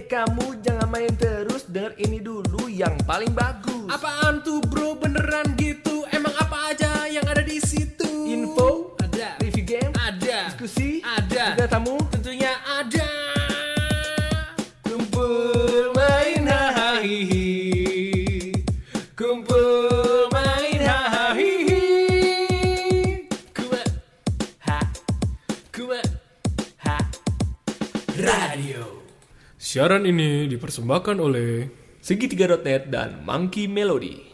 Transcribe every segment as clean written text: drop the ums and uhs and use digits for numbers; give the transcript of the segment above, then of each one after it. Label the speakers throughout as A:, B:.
A: kamu jangan main terus, denger ini dulu yang paling bagus.
B: Apaan tuh bro, beneran gitu? Emang apa aja yang ada di situ?
A: Info,
B: Ada.
A: review game,
B: Ada.
A: diskusi,
B: Ada.
A: juga tamu.
B: Tentunya ada.
A: Kumpul main hahihi, kumpul main hahihi. Kuma ha radio.
B: Siaran ini dipersembahkan oleh
A: Segitiga.net dan Monkey Melody.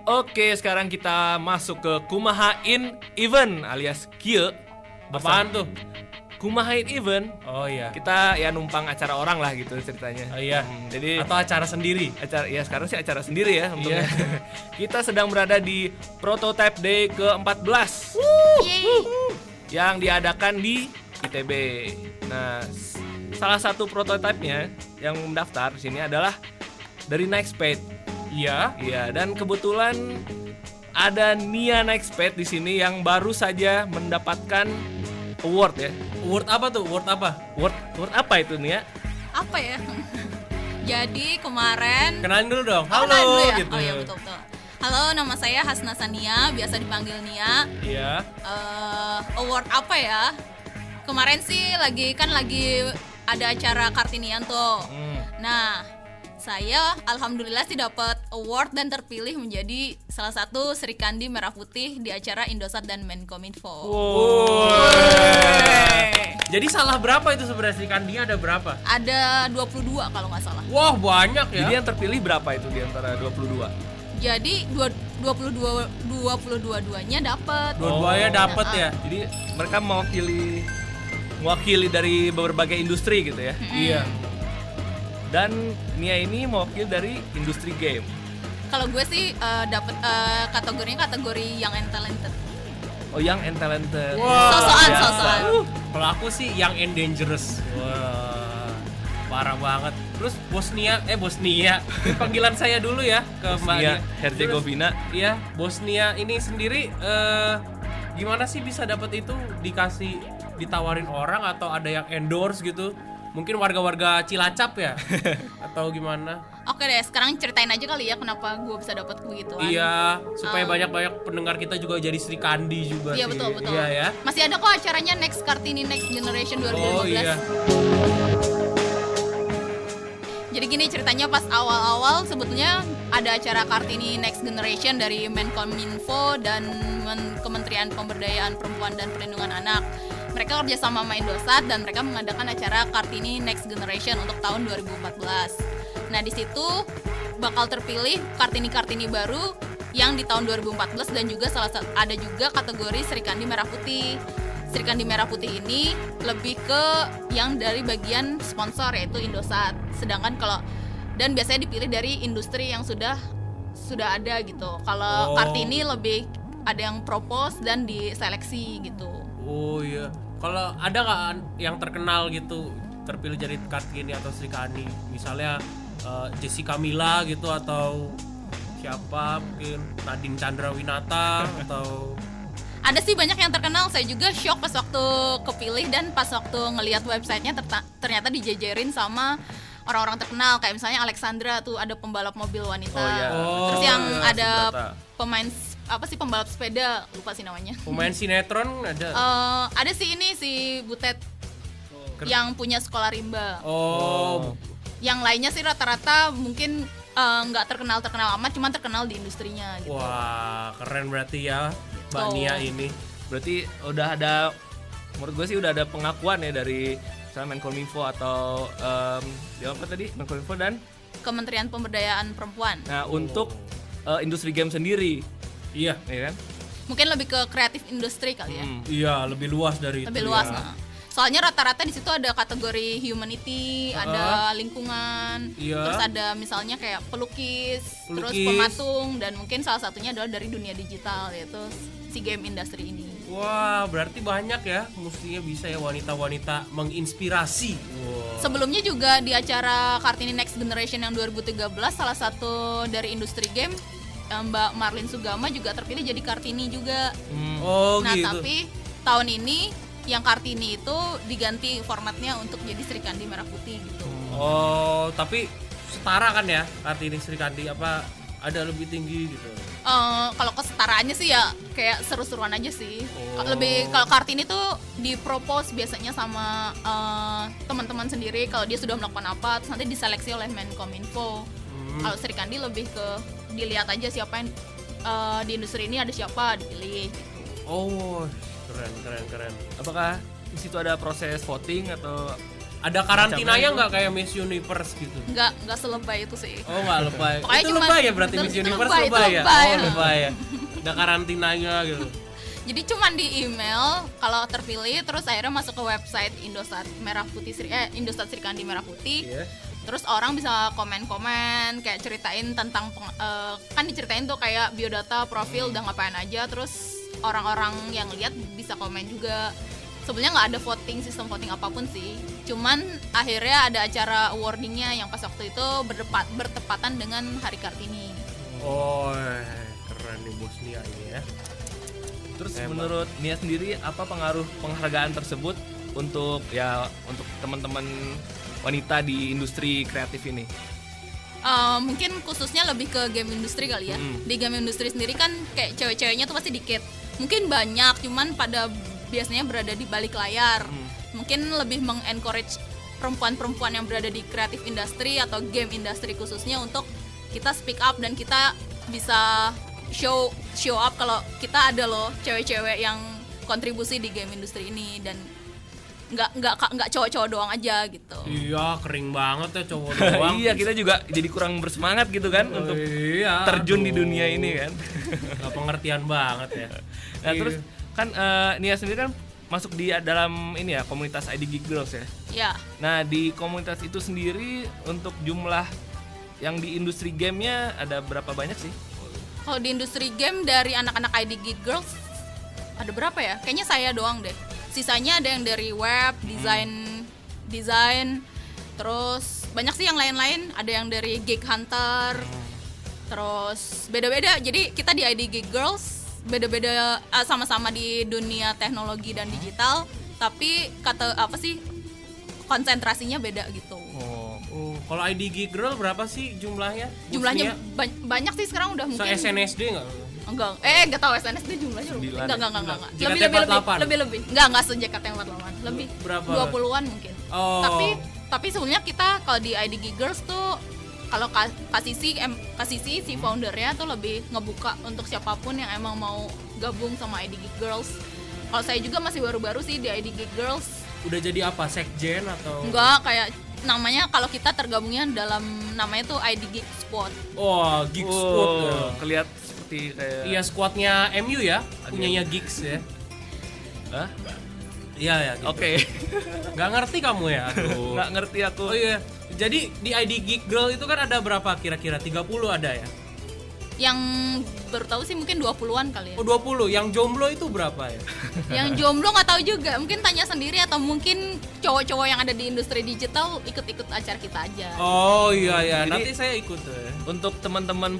A: Oke, sekarang kita masuk ke Kumahain Event alias Kieu.
B: apaan tuh?
A: Kumahain Event,
B: Oh iya.
A: kita ya numpang acara orang lah gitu ceritanya.
B: Oh iya.
A: Jadi
B: Atau acara sendiri.
A: acara ya sekarang sih acara sendiri ya untungnya.
B: Iya.
A: Kita sedang berada di Prototype Day ke-14 yang diadakan di ITB. Nah, salah satu prototipenya yang mendaftar di sini adalah dari Nextpad.
B: Iya.
A: Iya, dan kebetulan ada Nia Nextpad di sini yang baru saja mendapatkan award ya.
B: Award apa tuh? Award apa?
A: Award apa itu Nia?
C: Apa ya? Jadi kemarin
B: Kenalin dulu dong.
C: Oh,
B: Halo
C: kenalin dulu ya?
B: gitu.
C: Oh iya betul. Halo, nama saya Hasna Sania, biasa dipanggil Nia.
B: Iya.
C: Award apa ya? Kemarin sih lagi ada acara Kartinian tuh. Nah, saya alhamdulillah sih dapat award dan terpilih menjadi salah satu Sri Kandi Merah Putih di acara Indosat dan Menkominfo.
B: Jadi salah berapa itu sebenarnya Sri Kandinya ada berapa?
C: Ada 22 kalau nggak salah.
B: Wah, banyak ya.
A: Jadi yang terpilih berapa itu di antara 22?
C: Jadi 22-nya dapat.
B: Dua-duanya dapat ya.
A: Jadi mereka mewakili dari berbagai industri gitu ya.
B: Iya.
A: Dan Nia ini mewakili dari industri game.
C: Kalau gue sih dapat kategorinya kategori Young and Talented.
A: Oh, Young and Talented.
B: Wah,
C: Sosokan.
B: Kalau aku sih Young and Dangerous. Wah, parah banget. Terus Bosnia. Panggilan saya dulu ya ke Mbak
A: Bosnia
B: Nia.
A: Herzegovina.
B: Terus, iya, Bosnia ini sendiri gimana sih bisa dapat itu? Ditawarin orang atau ada yang endorse gitu? Mungkin warga-warga Cilacap ya? Atau gimana?
C: Oke deh, sekarang ceritain aja kali ya kenapa gue bisa dapat begituan.
B: Iya, supaya banyak-banyak pendengar kita juga jadi Sri Kandi juga
C: Iya
B: sih.
C: betul.
B: Iya ya.
C: Masih ada kok acaranya Next Kartini Next Generation 2015.
B: Oh iya.
C: Jadi gini ceritanya, pas awal-awal sebetulnya ada acara Kartini Next Generation dari Menkominfo dan Kementerian Pemberdayaan Perempuan dan Perlindungan Anak. Mereka kerjasama sama Indosat dan mereka mengadakan acara Kartini Next Generation untuk tahun 2014. Nah di situ bakal terpilih Kartini baru yang di tahun 2014 dan juga ada juga kategori Sri Kandi Merah Putih. Sri Kandi Merah Putih ini lebih ke yang dari bagian sponsor yaitu Indosat. Sedangkan dan biasanya dipilih dari industri yang sudah ada gitu. Kalau Kartini lebih ada yang propose dan diseleksi gitu.
B: Oh iya. Kalau ada nggak yang terkenal gitu terpilih jadi Kartini atau Sri Kandi? Misalnya Jessica Mila gitu atau siapa, mungkin Nadine Chandrawinata atau
C: Ada sih banyak yang terkenal. Saya juga shock pas waktu kepilih dan pas waktu ngelihat websitenya ternyata dijejerin sama orang-orang terkenal kayak misalnya Alexandra tuh, ada pembalap mobil wanita.
A: Oh, iya.
C: Terus yang
A: iya,
C: ada
A: pembalap.
C: pembalap sepeda, lupa sih namanya.
B: pemain sinetron ada.
C: Ada sih si Butet yang punya sekolah rimba.
B: Oh.
C: Yang lainnya sih rata-rata mungkin nggak terkenal amat, cuma terkenal di industrinya gitu.
B: Wah, keren berarti ya Mbak Nia ini.
A: Berarti udah ada, menurut gue sih udah ada pengakuan ya dari misalnya Menkominfo atau apa tadi? Menkominfo dan
C: Kementerian Pemberdayaan Perempuan.
A: nah untuk industri game sendiri,
B: Iya.
A: ya kan?
C: Mungkin lebih ke kreatif industri kali ya.
B: Iya, lebih luas dari
C: Lebih
B: itu.
C: luas.
B: Ya.
C: Nah. Soalnya rata-rata di situ ada kategori humanity, ada lingkungan,
B: Iya.
C: terus ada misalnya kayak pelukis, terus
B: Pelukis.
C: pematung, dan mungkin salah satunya adalah dari dunia digital, yaitu si game industry ini.
B: Wah, berarti banyak ya, mestinya bisa ya wanita-wanita menginspirasi. Wow.
C: Sebelumnya juga di acara Kartini Next Generation yang 2013, salah satu dari industri game Mbak Marlin Sugama juga terpilih jadi Kartini juga.
B: Oh
C: Nah
B: gitu.
C: tapi tahun ini yang Kartini itu diganti formatnya untuk jadi Sri Kandi Merah Putih gitu.
B: Oh, tapi setara kan ya Kartini Sri Kandi, apa ada lebih tinggi gitu?
C: Kalau kesetaraannya sih ya kayak seru-seruan aja sih.
B: Oh.
C: Lebih kalau Kartini tuh dipropose biasanya sama teman-teman sendiri kalau dia sudah melakukan apa, terus nanti diseleksi oleh Menkominfo. Kalau Sri Kandi lebih ke dilihat aja siapa yang di industri ini ada siapa dipilih.
B: Oh, keren.
A: Apakah di situ ada proses voting atau
B: Ada karantinanya
A: Macamnya
B: nggak kayak Miss Universe gitu?
C: Nggak selebay itu sih.
B: Oh nggak lebay.
C: Pokoknya
B: Itu
C: cuma-
B: lebay ya berarti
C: itu
B: Miss Universe
C: lebay, itu
B: lebay ya?
C: lebay.
B: Oh lebay ya. Ada karantinanya gitu.
C: Jadi cuman di email kalau terpilih terus akhirnya masuk ke website Indosat Indosat Sri Kandi Merah Putih.
B: Iya.
C: Terus orang bisa komen-komen kayak ceritain tentang kan diceritain tuh kayak biodata, profil udah ngapain aja, terus orang-orang yang lihat bisa komen juga. Sebenarnya nggak ada sistem voting apapun sih. Cuman akhirnya ada acara awardingnya yang pas waktu itu bertepatan dengan Hari Kartini.
B: Oh, keren nih Bosnia ini ya.
A: terus
B: Hebat.
A: menurut Nia sendiri apa pengaruh penghargaan tersebut untuk teman-teman wanita di industri kreatif ini?
C: Mungkin khususnya lebih ke game industri kali ya. Di game industri sendiri kan kayak cewek-ceweknya tuh pasti dikit. Mungkin banyak, cuman pada biasanya berada di balik layar. Mungkin lebih mengencourage perempuan-perempuan yang berada di kreatif industri atau game industri khususnya untuk kita speak up dan kita bisa show up kalau kita ada loh cewek-cewek yang kontribusi di game industri ini, dan nggak cowok-cowok doang aja gitu.
B: Iya, kering banget ya cowok doang.
A: Iya, kita juga jadi kurang bersemangat gitu kan untuk
B: Iya,
A: terjun di
B: aduh.
A: dunia ini kan.
B: Gak pengertian banget ya.
A: Nah,
B: Iya.
A: terus kan Nia sendiri kan masuk di dalam ini ya komunitas ID Geek Girls ya.
C: Ya,
A: Nah, di komunitas itu sendiri untuk jumlah yang di industri gamenya ada berapa banyak sih?
C: kalau di industri game dari anak-anak ID Geek Girls ada berapa ya? Kayaknya saya doang deh. Sisanya ada yang dari web, desain, terus banyak sih yang lain-lain. Ada yang dari Geek Hunter, terus beda-beda. Jadi kita di ID Geek Girls beda-beda, sama-sama di dunia teknologi dan digital, tapi konsentrasinya beda gitu.
B: Oh, kalau ID Geek Girl berapa sih jumlahnya?
C: Jumlahnya banyak sih sekarang udah
B: Se
C: mungkin.
B: SNSD nggak?
C: Enggak tahu SNSD jumlahnya.
A: 9.
C: Enggak.
B: JKT48.
C: Lebih. Enggak se-JKT48. Lebih.
B: Berapa?
C: 20-an mungkin.
B: Oh.
C: Tapi sebenarnya kita kalau di ID Geek Girls tuh kalau Kasisi si foundernya tuh lebih ngebuka untuk siapapun yang emang mau gabung sama ID Geek Girls. Kalau saya juga masih baru-baru sih di ID Geek Girls.
B: Udah jadi apa? Sekjen atau?
C: Enggak, kayak namanya kalau kita tergabungnya dalam namanya tuh ID Geek Squad.
B: Oh, Geek Squad. ya.
A: Kelihatan seperti kayak
B: Iya, squadnya MU ya, punyanya Geeks ya.
A: Hah?
B: Iya ya. Gitu.
A: Oke.
B: Nggak ngerti kamu ya? Aduh.
A: Nggak ngerti aku.
B: Oh iya. Jadi di ID Geek Girl itu kan ada berapa kira-kira? 30 ada ya?
C: Yang baru tahu sih mungkin 20-an kali ya.
B: Oh 20. Yang jomblo itu berapa ya?
C: Yang jomblo nggak tahu juga, mungkin tanya sendiri atau mungkin cowok-cowok yang ada di industri digital ikut-ikut acara kita aja.
B: Oh iya ya.
A: Jadi-
B: Nanti saya ikut ya.
A: Untuk teman-teman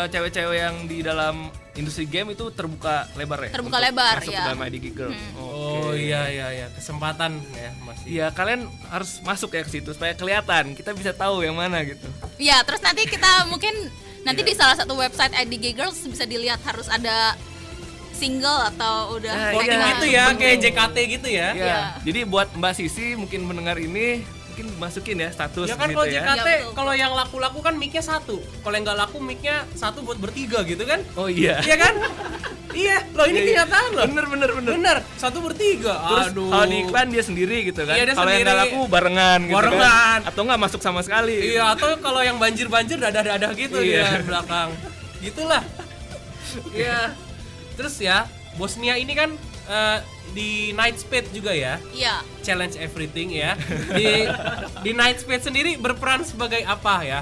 A: cewek-cewek yang di dalam industri game itu terbuka lebar ya?
C: Terbuka
A: Untuk
C: lebar,
A: masuk
C: ya.
A: ke dalam ID Geek Girls.
B: Oh
A: Oke.
B: iya. Kesempatan ya masih.
A: Iya, kalian harus masuk ya ke situ supaya kelihatan. Kita bisa tahu yang mana gitu.
C: Ya, terus nanti kita mungkin nanti di salah satu website ID Geek Girls bisa dilihat harus ada single atau udah
A: Nah,
B: Voting
A: iya.
B: gitu ya, kayak
A: Betul.
B: JKT gitu ya.
A: Iya.
C: Iya.
A: Jadi buat Mbak Sisi mungkin mendengar ini mungkin masukin ya status
B: Ya kan
A: gitu
B: kalau
A: ya.
B: JKT,
C: Ya, betul.
B: kalau yang laku-laku kan mic-nya satu. Kalau yang nggak laku mic-nya satu buat bertiga gitu kan?
A: Oh iya.
B: Iya kan? Iya, loh ini
A: Iya, iya.
B: kenyataan loh.
A: Bener.
B: Bener, satu bertiga.
A: Terus
B: Aduh.
A: kalau di iklan dia sendiri gitu kan.
B: Iya, dia
A: Kalau yang nggak
B: sendiri.
A: laku barengan gitu
B: Barengan.
A: kan. Atau nggak masuk sama sekali.
B: Iya, atau kalau yang banjir-banjir dadah-dadah gitu
A: Iya.
B: dia belakang. Gitulah. Iya. Terus ya, Bosnia ini kan di Night Spade juga ya.
C: Iya.
B: Challenge Everything ya. Di Night Spade sendiri berperan sebagai apa ya?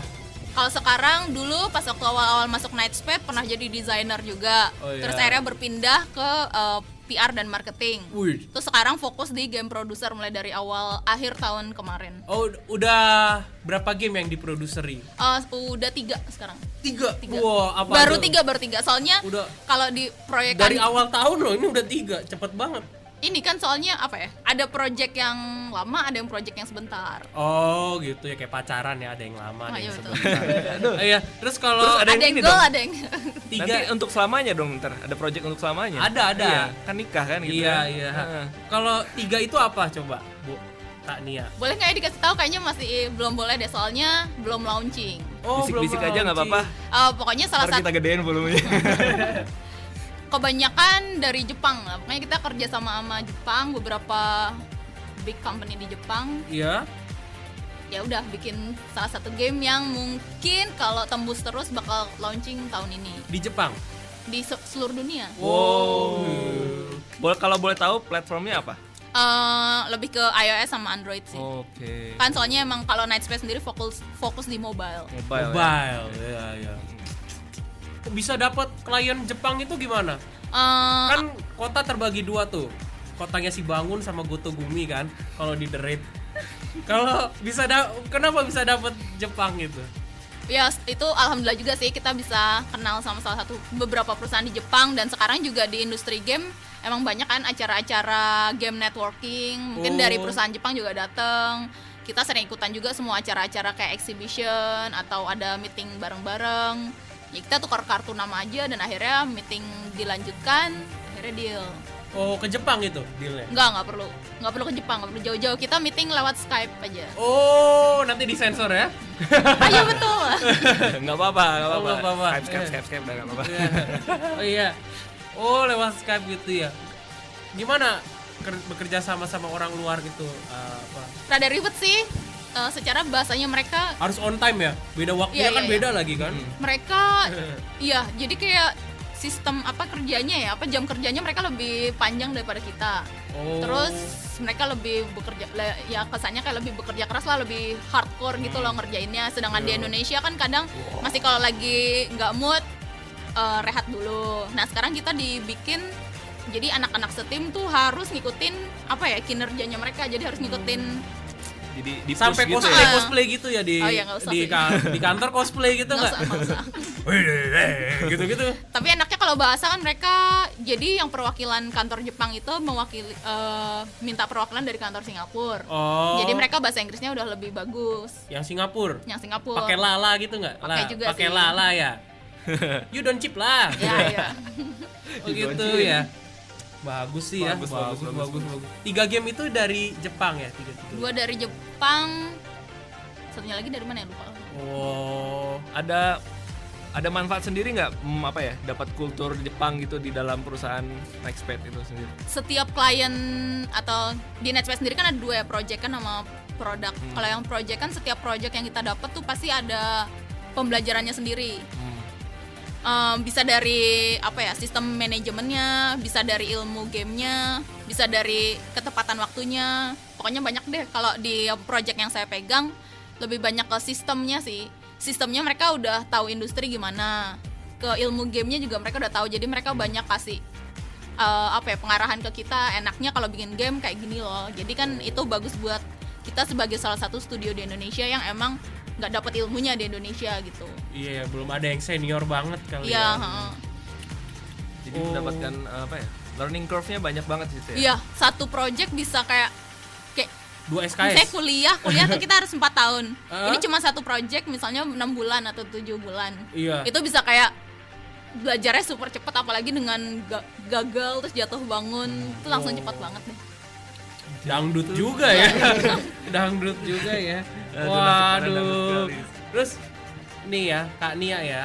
C: Kalau sekarang dulu pas waktu awal-awal masuk Night Spade pernah jadi desainer juga.
B: Oh, iya.
C: Terus akhirnya berpindah ke PR dan marketing.
B: Wih.
C: Terus sekarang fokus di game producer mulai dari akhir tahun kemarin.
B: Oh, udah berapa game yang diproduseri?
C: Udah 3 sekarang.
B: 3.
C: Tiga.
B: Wow, apa
C: baru
B: tuh?
C: 3. Soalnya
B: Udah.
C: kalau di proyek
B: Dari awal tahun loh, ini udah 3, cepet banget.
C: ini kan soalnya apa ya? Ada project yang lama, ada yang project yang sebentar.
B: Oh gitu ya, kayak pacaran ya, ada yang lama, ada
C: iya,
B: yang
C: betul.
B: sebentar. Iya, terus kalau
A: Terus
C: Ada,
A: yang
C: yang
A: ini
C: goal,
A: dong.
C: ada yang
A: Nanti untuk selamanya dong ntar ada project untuk selamanya.
B: Ada.
A: Iya, kan nikah kan gitu.
B: Iya,
A: kan?
B: iya.
A: Heeh.
B: Kalau 3 itu apa coba, Bu Kak Nia?
C: boleh nggak ya dikasih tahu? Kayaknya masih belum boleh deh, soalnya belum launching.
B: Oh,
A: Bisik-bisik aja nggak apa-apa.
C: Pokoknya salah
A: Ntar
C: satu
A: kita gedein volumenya.
C: kebanyakan dari Jepang lah. Pokoknya kita kerja sama Jepang, beberapa big company di Jepang.
B: Iya.
C: Ya udah bikin salah satu game yang mungkin kalau tembus terus bakal launching tahun ini
B: Di Jepang.
C: di seluruh dunia.
B: Wow.
A: Kalau boleh tahu platformnya apa?
C: Lebih ke iOS sama Android sih.
A: Oke.
C: Kan soalnya emang kalau Nightspace sendiri fokus di mobile.
A: Mobile. Ya?
B: Mobile. Iya. Kok bisa dapat klien Jepang itu gimana?
C: Eh,
B: Kan kota terbagi 2 tuh. Kotanya si Bangun sama Gotogumi kan kalau di The Raid. Kalau kenapa bisa dapat Jepang gitu?
C: Ya itu alhamdulillah juga sih kita bisa kenal sama salah satu beberapa perusahaan di Jepang, dan sekarang juga di industri game emang banyak kan acara-acara game networking. Mungkin dari perusahaan Jepang juga datang. Kita sering ikutan juga semua acara-acara kayak exhibition atau ada meeting bareng-bareng. Ya kita tukar kartu nama aja dan akhirnya meeting dilanjutkan, akhirnya deal.
B: Oh, ke Jepang itu dealnya?
C: Nggak perlu ke Jepang, nggak perlu jauh-jauh, kita meeting lewat Skype aja.
B: Oh, nanti disensor ya?
C: Ayo betul.
A: Nggak apa-apa.
B: nggak apa-apa.
A: Skype udah nggak apa-apa.
B: Oh iya. Oh, lewat Skype gitu ya. Gimana bekerja sama orang luar gitu? Apa?
C: Rada ribet sih. Secara bahasanya mereka
B: Harus on time ya? Beda waktunya
C: Iya,
B: kan
C: iya,
B: beda lagi kan?
C: iya, jadi kayak sistem kerjanya ya, jam kerjanya mereka lebih panjang daripada kita.
B: Oh.
C: Terus mereka lebih bekerja, ya kesannya kayak lebih bekerja keras lah, lebih hardcore gitu loh ngerjainnya. Sedangkan di Indonesia kan kadang masih kalau lagi nggak mood rehat dulu. Nah sekarang kita dibikin jadi anak-anak setim tuh harus ngikutin kinerjanya mereka, jadi harus ngikutin.
A: Jadi di
B: Sampai
A: push gitu
B: cosplay
A: ya.
B: cosplay gitu ya di
C: Oh iya, nggak usah
B: di,
C: sih.
B: di kantor cosplay gitu nggak?
C: Nggak usah.
B: Gitu-gitu.
C: Tapi enaknya kalau bahasa kan mereka, jadi yang perwakilan kantor Jepang itu minta perwakilan dari kantor Singapura.
B: Oh.
C: Jadi mereka bahasa Inggrisnya udah lebih bagus.
B: Yang Singapura.
C: Yang Singapura.
B: Pakai lala gitu nggak?
C: Pakai juga
B: Pakai
C: sih.
B: lala ya. You don't chip lah.
C: Ya.
B: Oh gitu ya. Bagus sih ya. Bagus. 3 game itu dari Jepang ya? 3.
C: Dua dari Jepang, satunya lagi dari mana ya, lupa.
B: Oh.
A: Ada manfaat sendiri nggak dapat kultur Jepang gitu di dalam perusahaan Nightspace itu sendiri?
C: Setiap klien atau di Nightspace sendiri kan ada 2 ya, project kan sama produk. Kalau yang project kan setiap project yang kita dapat tuh pasti ada pembelajarannya sendiri. Bisa dari sistem manajemennya, bisa dari ilmu gamenya, bisa dari ketepatan waktunya. Pokoknya banyak deh. Kalau di project yang saya pegang lebih banyak ke sistemnya sih. Sistemnya mereka udah tahu industri gimana. Ke ilmu gamenya juga mereka udah tahu. Jadi mereka banyak kasih pengarahan ke kita. Enaknya kalau bikin game kayak gini loh. Jadi kan itu bagus buat kita sebagai salah satu studio di Indonesia yang emang nggak dapat ilmunya di Indonesia gitu.
B: Iya, belum ada yang senior banget kali
C: Iya.
B: ya.
A: Jadi mendapatkan learning curve-nya banyak banget gitu ya.
C: Iya, satu project bisa kayak
B: 2
C: saya
B: SKS.
C: kuliah tuh kita harus 4 tahun.
B: Hah?
C: Ini cuma satu project misalnya 6 bulan atau 7 bulan.
B: Iya.
C: Itu bisa kayak belajarnya super cepat, apalagi dengan gagal terus jatuh bangun itu langsung cepat banget deh.
B: Dangdut juga ya. Dangdut juga ya.
A: Aduh, nasib pada dangdut
B: Waduh.
A: sekali.
B: Terus nih ya, Kak Nia ya.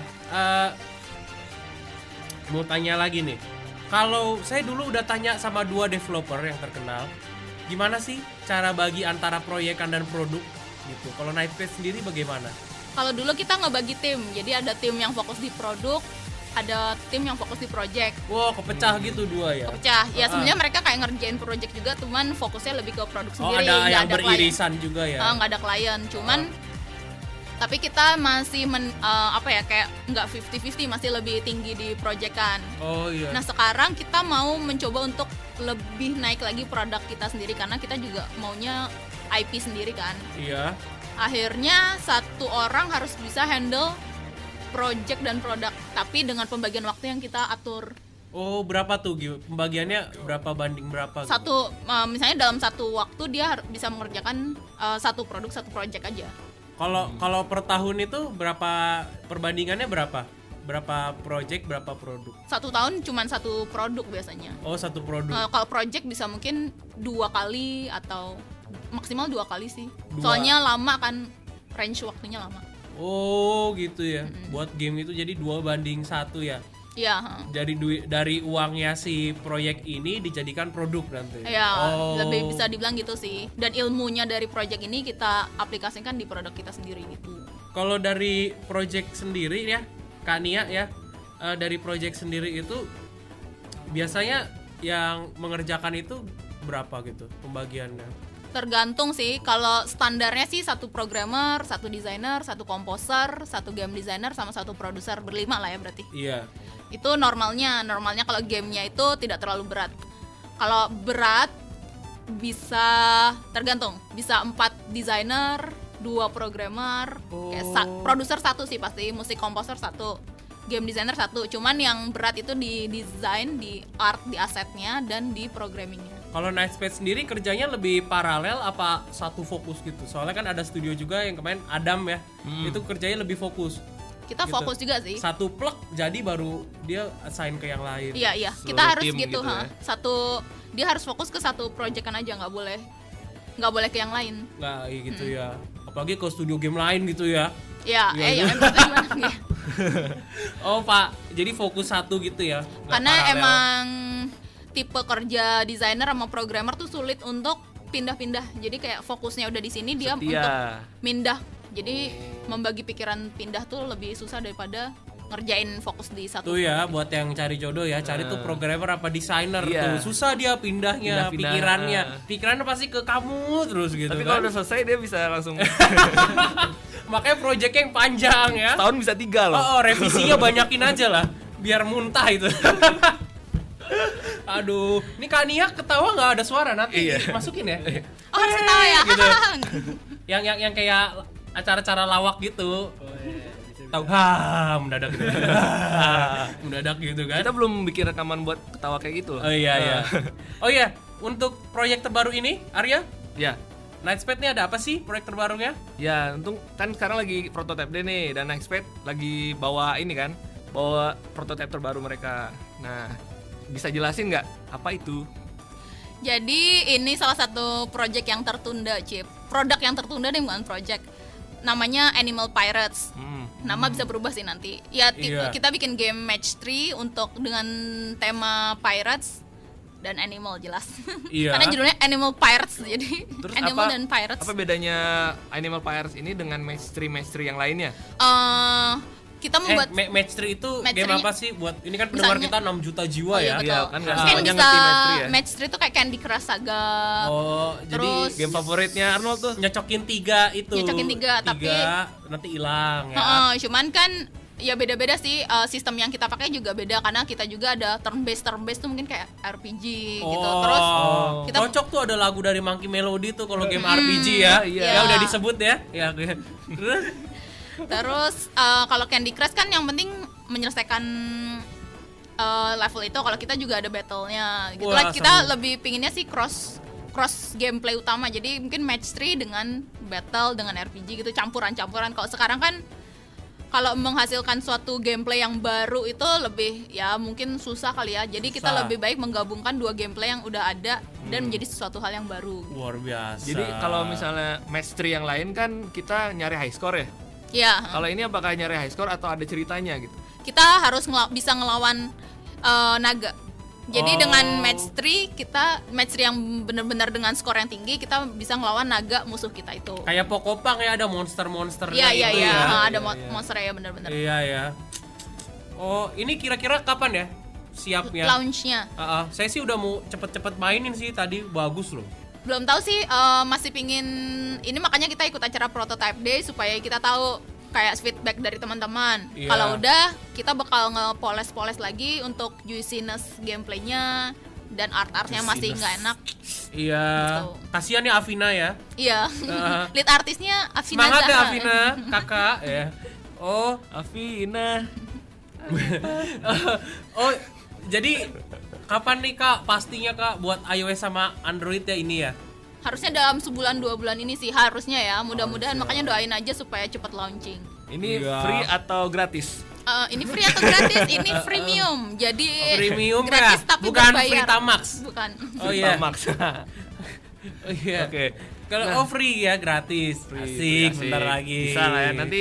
B: Mau tanya lagi nih. Kalau saya dulu udah tanya sama 2 developer yang terkenal, gimana sih cara bagi antara proyekan dan produk gitu. Kalau Nightspace sendiri bagaimana?
C: Kalau dulu kita ngebagi tim, jadi ada tim yang fokus di produk, ada tim yang fokus di project.
B: Wow, kepecah gitu 2 ya.
C: Pecah. Ya sebenarnya mereka kayak ngerjain project juga, cuman fokusnya lebih ke produk
B: Oh,
C: sendiri.
B: ada
C: nggak
B: yang
C: klien.
B: beririsan juga ya.
C: Nggak ada klien, cuman Tapi kita masih kayak nggak 50-50, masih lebih tinggi di proyekan.
B: Oh iya.
C: Nah sekarang kita mau mencoba untuk lebih naik lagi produk kita sendiri karena kita juga maunya IP sendiri kan.
B: Iya.
C: Akhirnya satu orang harus bisa handle project dan produk, tapi dengan pembagian waktu yang kita atur.
B: Oh, berapa tuh pembagiannya, berapa banding berapa?
C: Satu misalnya dalam satu waktu dia bisa mengerjakan satu produk satu project aja.
B: Kalau per tahun itu berapa perbandingannya berapa? Berapa project, berapa produk?
C: Satu tahun cuma satu produk biasanya.
B: Oh, satu produk.
C: Kalau project bisa mungkin 2 kali atau maksimal 2 kali sih.
B: 2.
C: Soalnya lama kan, range waktunya lama.
B: Oh, gitu ya. Buat game itu jadi 2:1 ya.
C: Iya.
B: Jadi dari uangnya si proyek ini dijadikan produk nanti.
C: Iya,
B: Oh.
C: lebih bisa dibilang gitu sih. Dan ilmunya dari project ini kita aplikasikan di produk kita sendiri gitu.
B: Kalau dari project sendiri ya, Kania ya, dari project sendiri itu biasanya yang mengerjakan itu berapa gitu pembagiannya?
C: Tergantung sih, kalau standarnya sih satu programmer, satu desainer, satu komposer, satu game designer, sama satu produser, berlima lah ya berarti.
B: Iya.
C: Itu normalnya kalau gamenya itu tidak terlalu berat. Kalau berat bisa tergantung, bisa 4 desainer, 2 programmer, produser 1 sih pasti, musik komposer 1, game designer 1. Cuman yang berat itu di desain, di art, di asetnya, dan di programmingnya.
B: Kalau Nightspace sendiri kerjanya lebih paralel apa satu fokus gitu? Soalnya kan ada studio juga yang kemarin Adam ya, itu kerjanya lebih fokus.
C: Kita
B: Gitu.
C: fokus juga sih.
B: Satu plug jadi baru dia assign ke yang lain.
C: Iya,
A: Seluruh
C: kita harus
A: tim
C: gitu,
A: gitu ya.
C: dia harus fokus ke satu proyekan aja, nggak boleh ke yang lain.
B: Nah, gitu ya. Apalagi ke studio game lain gitu ya.
C: Ya,
B: Iya,
C: gimana?
B: Oh, Pak. Jadi fokus satu gitu ya. Nggak
C: Karena
B: paralel.
C: emang tipe kerja desainer sama programmer tuh sulit untuk pindah-pindah. Jadi kayak fokusnya udah di sini, dia
A: Setia.
C: untuk pindah. Jadi membagi pikiran pindah tuh lebih susah daripada ngerjain fokus di satu.
B: Tuh ya, buat yang cari jodoh ya, cari tuh programmer apa desainer
A: Iya.
B: tuh. Susah dia pindahnya,
A: Pindah-pindah.
B: pikirannya pasti ke kamu terus gitu.
A: Tapi
B: kan.
A: kalau udah selesai dia bisa langsung
B: Makanya proyeknya yang panjang ya.
A: tahun bisa 3 loh.
B: Oh, revisinya banyakin aja lah, biar muntah itu. Aduh, ini Kak Nia ketawa nggak ada suara nanti
A: Iya.
B: masukin ya.
C: Oh, harus ketawa ya.
B: Gitu. Yang kayak acara-acara lawak gitu. Tahu mendadak gitu. Mendadak gitu kan.
A: Kita belum bikin rekaman buat ketawa kayak gitu loh.
B: Oh iya iya. Oh iya, untuk proyek terbaru ini, Arya,
A: Ya.
B: Nightspace ini ada apa sih proyek terbarunya?
A: Ya, untung kan sekarang lagi prototype day nih, dan Nightspace lagi bawa ini kan, bawa prototype terbaru mereka. Nah, bisa jelasin nggak apa itu?
C: Jadi ini salah satu project yang tertunda, Cip. Produk yang tertunda deh, bukan project. Namanya Animal Pirates. Nama bisa berubah sih nanti. Ya
B: Iya.
C: kita bikin game match 3 untuk dengan tema pirates dan animal jelas.
B: Iya.
C: Karena judulnya Animal Pirates, jadi
A: Terus
C: animal
A: apa,
C: dan pirates.
A: apa bedanya Animal Pirates ini dengan match 3 yang lainnya?
C: Kita membuat
B: Match 3 itu
C: Match
B: game
C: 3
B: apa sih? Buat ini kan pendengar
C: Misalnya-
B: kita 6 juta jiwa
C: Oh, iya,
B: ya.
C: betul.
A: Iya, kan nggak
C: Kan
A: semuanya
C: bisa
A: ngerti match 3 ya.
C: match 3 itu kayak Candy Crush Saga.
B: Oh, jadi
C: Terus-
A: Game favoritnya Arnold tuh.
B: nyocokin 3 itu.
C: Nyocokin tiga, tapi-
B: nanti hilang ya.
C: Cuman kan ya beda-beda sih, sistem yang kita pakai juga beda karena kita juga ada turn based tuh mungkin kayak RPG gitu. Terus kita
B: cocok tuh ada lagu dari Monkey Melody tuh kalau game RPG ya.
A: iya.
B: Ya udah disebut ya. Ya.
C: Terus kalau Candy Crush kan yang penting menyelesaikan level itu. Kalau kita juga ada battle-nya gitu.
B: Wah,
C: Kita
B: seru.
C: lebih pinginnya sih cross gameplay utama. Jadi mungkin match 3 dengan battle dengan RPG gitu, campuran-campuran. Kalau sekarang kan kalau menghasilkan suatu gameplay yang baru itu lebih ya mungkin susah kali ya. Jadi kita
B: Susah.
C: lebih baik menggabungkan 2 gameplay yang udah ada dan menjadi sesuatu hal yang baru.
B: Luar biasa.
A: Jadi kalau misalnya match 3 yang lain kan kita nyari high score ya.
C: Ya,
A: Kalau ini apakah nyari high score atau ada ceritanya gitu?
C: kita harus bisa ngelawan naga. Jadi dengan match 3 yang benar-benar dengan skor yang tinggi, kita bisa ngelawan naga musuh kita itu.
B: kayak Pokopang ya, ada monster-monsternya
C: Iya,
B: itu
C: iya.
B: ya.
C: Ada monster ya benar-benar.
B: Iya ya. Oh, ini kira-kira kapan ya siapnya?
C: Launchnya.
B: Saya sih udah mau cepet-cepet mainin sih tadi, bagus loh.
C: Belum tahu sih, masih pingin ini, makanya kita ikut acara Prototype Day supaya kita tahu kayak feedback dari teman-teman.
B: Iya.
C: Kalau udah, kita bakal ngepoles-poles lagi untuk juiciness gameplaynya dan art-artnya masih nggak enak.
B: Iya.
C: Gitu.
B: Kasihan ya Afina ya.
C: Iya. Lead artisnya Afina
B: Semangat ya
C: Zahra.
B: Afina, kakak ya. Oh,
A: Afina.
B: oh, jadi kapan nih Kak pastinya Kak buat iOS sama Android ya ini ya?
C: Harusnya dalam sebulan 2 bulan ini sih harusnya ya. Mudah-mudahan, makanya doain aja supaya cepat launching.
A: Ini
B: Iya.
A: free atau gratis?
C: Ini free atau gratis? Ini freemium. Jadi
B: Premium
C: gratis
B: ya?
C: tapi
B: Bukan
C: berbayar.
B: Freetamax?
C: Bukan.
B: Oh iya.
A: Max.
B: Oh iya.
A: Oke.
B: Kalau
A: Nah.
B: free ya gratis. Asik, bentar lagi.
A: Bisa lah ya. Nanti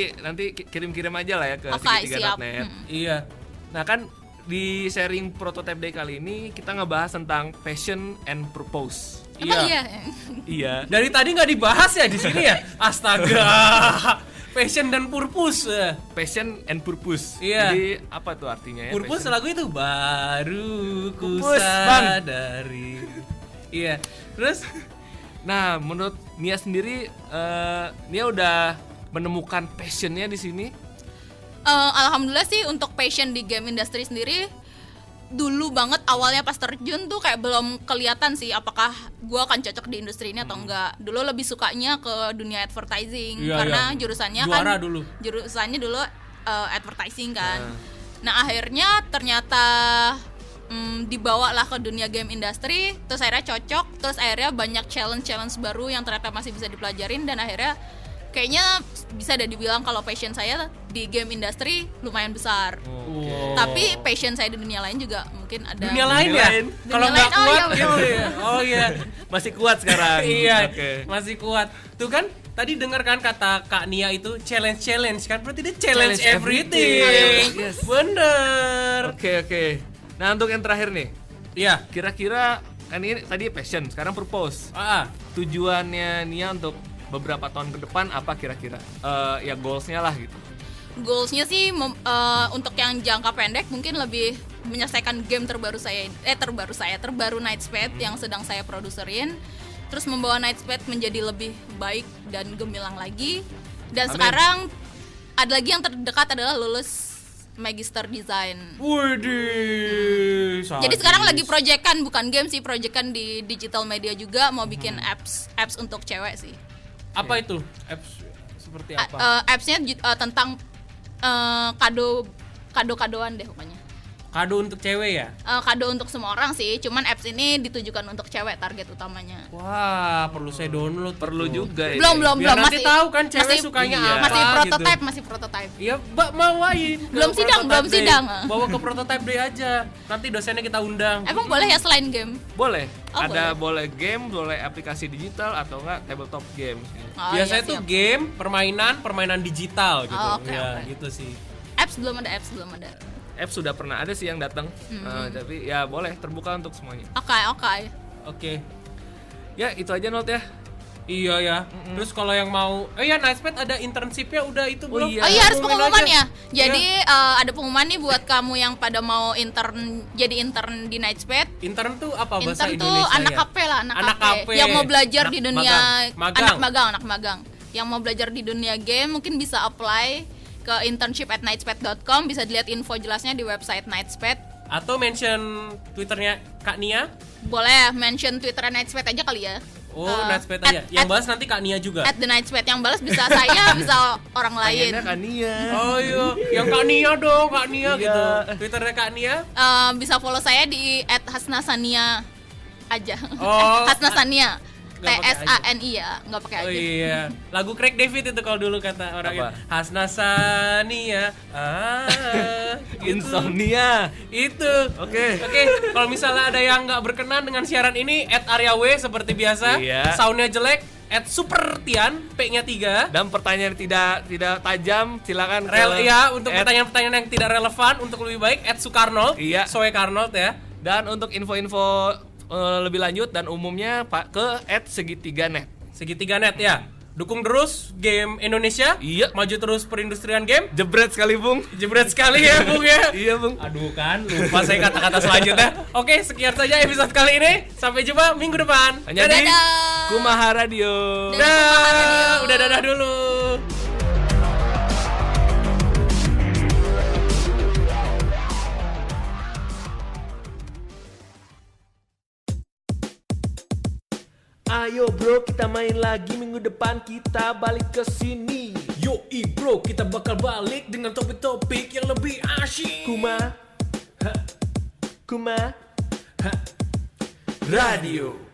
A: kirim-kirim aja lah ya ke
C: Oke, siap.
A: segitiga.net.
B: Iya.
A: Nah kan di sharing Prototype Day kali ini kita ngebahas tentang passion and purpose.
C: Emang iya?
A: Iya.
B: Dari tadi nggak dibahas ya di sini ya? Astaga. Passion dan purpose.
A: Passion and purpose.
B: Iya.
A: Jadi apa tuh artinya ya?
B: Purpose
A: passion?
B: lagu itu baru ku
A: Purpose, Bang.
B: sadari. Iya. Terus
A: Nah, menurut Nia sendiri, Nia udah menemukan passionnya di sini.
C: Alhamdulillah sih untuk passion di game industry sendiri, dulu banget awalnya pas terjun tuh kayak belum kelihatan sih apakah gue akan cocok di industri ini atau enggak. Dulu lebih sukanya ke dunia advertising.
B: Iya,
C: Karena
B: iya.
C: jurusannya
B: Juara
C: kan
B: dulu.
C: jurusannya dulu advertising kan. Nah akhirnya ternyata dibawa lah ke dunia game industry, terus akhirnya cocok, terus akhirnya banyak challenge baru yang ternyata masih bisa dipelajarin, dan akhirnya kayaknya bisa ada dibilang kalau passion saya di game industry lumayan besar.
B: Wow.
C: Tapi passion saya di dunia lain juga mungkin ada.
B: dunia lain ya?
A: lain.
B: Kalau
C: Dunia
B: nggak
C: lain, oh
B: kuat
C: iya, betul.
B: gitu ya? Oh iya.
A: Masih kuat sekarang.
B: Iya,
A: Oke.
B: masih kuat. Tuh kan tadi dengar kan kata Kak Nia itu challenge kan, berarti dia challenge,
A: Challenge
B: everything.
A: everything. Yes.
B: Bener.
A: Oke. Nah, untuk yang terakhir nih,
B: Iya.
A: kira-kira kan ini tadi passion, sekarang purpose. Tujuannya Nia untuk beberapa tahun ke depan apa kira-kira? Ya goalsnya lah gitu.
C: Goalsnya sih untuk yang jangka pendek mungkin lebih menyelesaikan game terbaru Nightspade yang sedang saya produserin, terus membawa Nightspade menjadi lebih baik dan gemilang lagi, dan
A: Amin.
C: sekarang ada lagi yang terdekat adalah lulus Magister Design.
B: Widih.
C: Jadi sekarang lagi proyekan, bukan game sih, proyekan di digital media juga, mau bikin apps untuk cewek sih.
B: Apa itu? Apps seperti apa?
C: Appsnya tentang kado-kadoan deh pokoknya.
B: Kado untuk cewek ya?
C: Kado untuk semua orang sih, cuman apps ini ditujukan untuk cewek target utamanya.
B: Wah, perlu saya download.
A: Perlu
B: tuh.
A: juga ini.
C: Belum
B: Biar nanti tahu kan cewek
C: masih-
B: sukanya
A: iya.
B: apa
C: masih prototype,
B: gitu.
C: masih prototype.
B: Iya, Mbak bawain. ke
C: Belum sidang,
B: Prototype
C: belum
B: Day.
C: sidang.
B: Bawa ke Prototype Day aja. Nanti dosennya kita undang.
C: Emang boleh ya selain game?
A: Boleh.
C: Oh,
A: Ada boleh game, boleh aplikasi digital atau enggak tabletop game.
C: Oh,
B: Biasanya
C: iya,
B: tuh
C: siap.
B: game, permainan digital gitu.
C: Oh, oke,
B: Ya,
C: oke.
B: gitu sih.
C: Apps belum ada.
A: Apps sudah pernah ada sih yang datang. Tapi ya boleh terbuka untuk semuanya.
C: Oke.
B: Oke.
A: Ya, itu aja Not ya.
B: Iya ya. Terus kalau yang mau ya Nightspade ada internshipnya udah itu belum?
A: iya.
C: Oh iya, harus
B: Umumin
C: pengumuman
B: aja.
C: ya. Jadi ada pengumuman nih buat kamu yang pada mau jadi intern di Nightspade.
B: Intern tuh apa bahasa
C: Intern tuh
B: Indonesia
C: anak
B: ya?
C: KP lah, anak
B: Anak
C: KP.
B: KP.
C: Yang mau belajar
B: Anak
C: di dunia
B: magang.
C: anak magang. Yang mau belajar di dunia game mungkin bisa apply ke internship@nightspade.com, bisa dilihat info jelasnya di website Nightspade.
B: Atau mention Twitternya Kak Nia?
C: Boleh mention Twitter Nightspade aja kali ya.
B: Oh, Nightspade aja.
C: at-
B: Yang bahas nanti Kak Nia juga.
C: @the Nightspade, yang balas bisa saya, bisa orang lain.
A: Pengennya kan Nia.
B: Oh iya, yang Kak Nia dong, Kak Nia
A: Iya.
B: gitu. Twitternya Kak Nia?
C: Bisa follow saya di @hasnasania aja.
B: Oh.
C: Hasnasania.
B: Nggak pakai
C: TSANI ya, nggak pakai
B: Oh
C: aja.
B: iya, lagu Craig David itu kalau dulu kata orangnya.
A: Apa?
B: Hasnasania. Gitu.
A: Insomnia.
B: Itu.
A: Oke.
B: Oke, kalau misalnya ada yang nggak berkenan dengan siaran ini, @AryaW seperti biasa.
A: Iya.
B: Soundnya jelek, @Supertian, P-nya 3.
A: Dan pertanyaan tidak tajam, silakan
B: Untuk pertanyaan-pertanyaan yang tidak relevan untuk lebih baik, @Sukarno.
A: Iya.
B: Soe Karnold ya.
A: Dan untuk info-info lebih lanjut dan umumnya Pak ke @segitiga.net.
B: Segitiga net ya. Dukung terus game Indonesia.
A: Iya.
B: Maju terus perindustrian game.
A: Jebret sekali, Bung.
B: Jebret sekali ya Bung ya.
A: Iya, Bung.
B: Aduh kan, lupa saya kata-kata selanjutnya. Oke, sekian saja episode kali ini. Sampai jumpa minggu depan.
A: Hanya di
C: Dadah.
A: Kumaha Radio.
B: Dah. Udah dadah dulu.
A: Ayo bro, kita main lagi minggu depan, kita balik ke sini.
B: Yoi bro, kita bakal balik dengan topik-topik yang lebih asyik.
A: Kuma Radio.